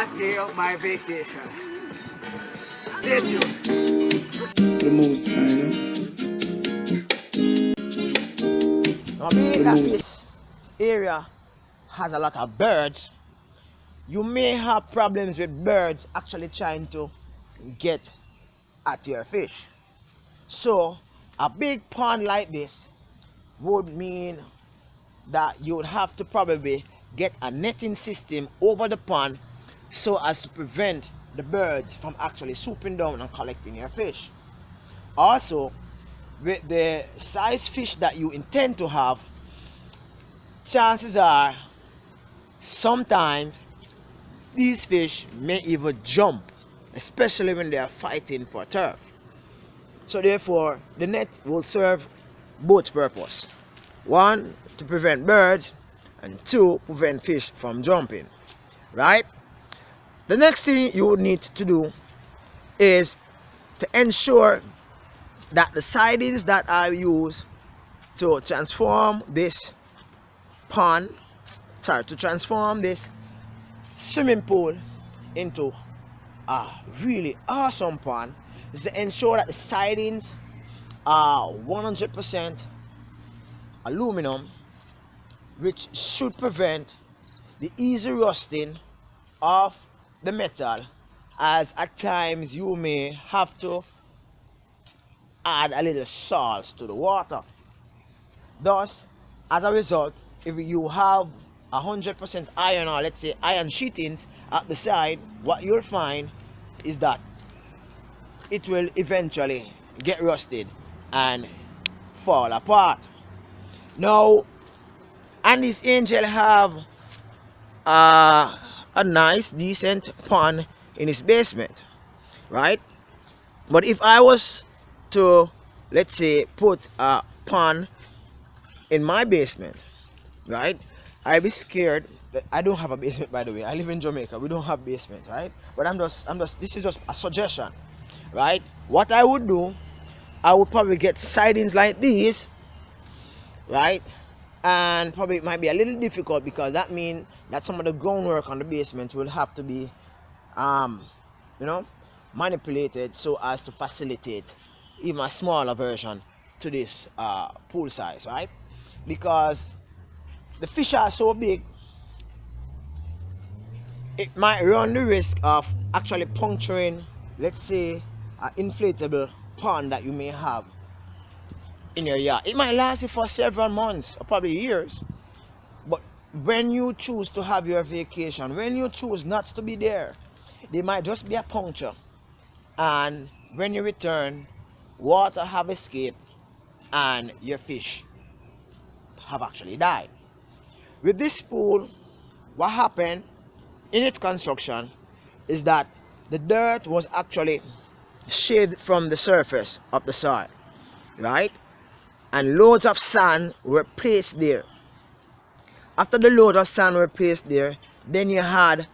last day of my vacation. Stay tuned. The most high, you know? Now, meaning that this area has a lot of birds, you may have problems with birds actually trying to get at your fish. So a big pond like this would mean that you would have to probably get a netting system over the pond so as to prevent the birds from actually swooping down and collecting your fish. Also, with the size fish that you intend to have, chances are sometimes these fish may even jump, especially when they are fighting for turf. So therefore, the net will serve both purposes. One, to prevent birds, and two, prevent fish from jumping. Right? The next thing you would need to do is to ensure that the sidings that I use to transform this swimming pool into a really awesome pond is to ensure that the sidings are 100% aluminum, which should prevent the easy rusting of the metal, as at times you may have to add a little salt to the water. Thus, as a result, if you have 100% iron, or let's say iron sheetings at the side, what you'll find is that it will eventually get rusted and fall apart. Now, Andy's Angel have a nice decent pond in his basement, right? But if I was to, let's say, put a pond in my basement, right, I'd be scared. I don't have a basement, by the way. I live in Jamaica. We don't have basement, right? But this is just a suggestion, right? What I would do, I would probably get sidings like these, right? And probably it might be a little difficult because that means that some of the groundwork on the basement will have to be, manipulated so as to facilitate even a smaller version to this pool size, right? Because the fish are so big, it might run the risk of actually puncturing, let's say, an inflatable pond that you may have in your yard. It might last you for several months or probably years, but when you choose to have your vacation, when you choose not to be there, there might just be a puncture, and when you return, water have escaped and your fish have actually died. With this pool, what happened in its construction is that the dirt was actually shaved from the surface of the soil, right? And loads of sand were placed there. After the load of sand were placed there, then you had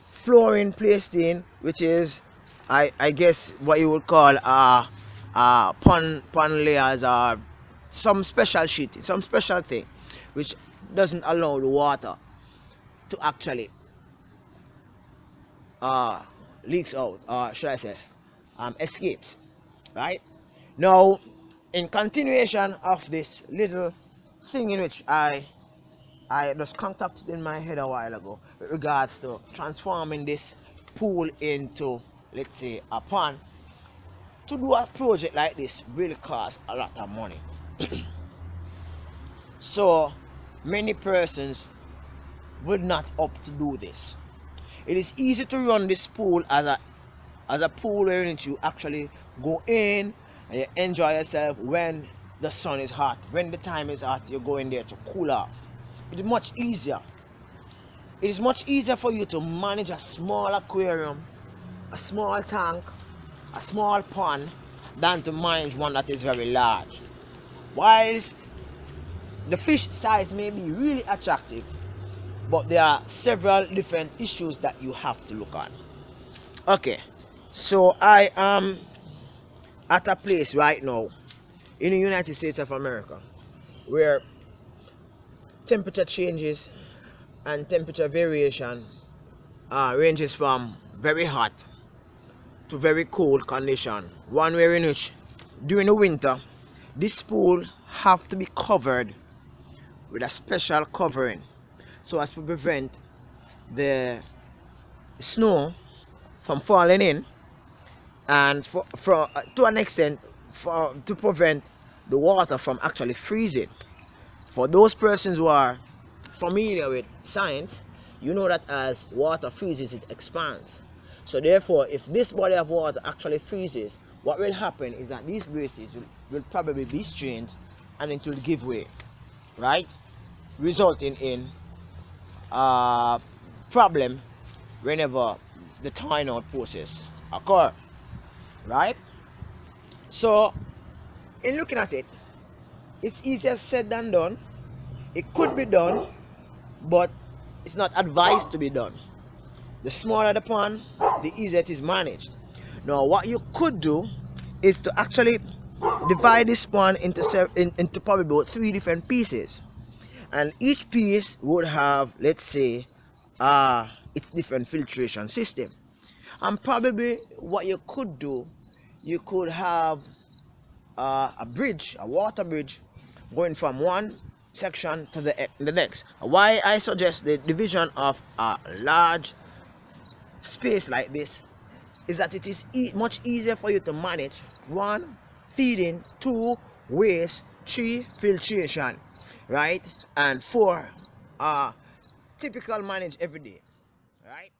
flooring placed in, which is, I guess, what you would call pond layers, or some special sheeting, some special thing, which doesn't allow the water to actually leaks out, or should I say, escapes, right? Now, in continuation of this little thing in which I just contacted in my head a while ago with regards to transforming this pool into, let's say, a pond, to do a project like this really costs a lot of money. So many persons would not opt to do this. It is easy to run this pool as a pool where you actually go in and you enjoy yourself when the sun is hot. When the time is hot, you go in there to cool off. It is much easier. It is much easier for you to manage a small aquarium, a small tank, a small pond, than to manage one that is very large. Whilst the fish size may be really attractive, but there are several different issues that you have to look at. Okay, so I am at a place right now in the United States of America where temperature changes and temperature variation ranges from very hot to very cold condition. One way in which during the winter this pool have to be covered with a special covering so as to prevent the snow from falling in, and to an extent to prevent the water from actually freezing. For those persons who are familiar with science, you know that as water freezes, it expands. So therefore, if this body of water actually freezes, what will happen is that these braces will probably be strained and it will give way, right? Resulting in a problem whenever the thawing out process occur, right? So in looking at it, it's easier said than done. It could be done, but it's not advised to be done. The smaller the pond, the easier it is managed. Now what you could do is to actually divide this pond into probably about 3 different pieces, and each piece would have, let's say, its different filtration system. And probably what you could do, you could have a bridge, a water bridge, going from one section to the next. Why I suggest the division of a large space like this is that it is much easier for you to manage. 1, feeding; 2, waste; 3, filtration, right? And 4, typical manage every day, right?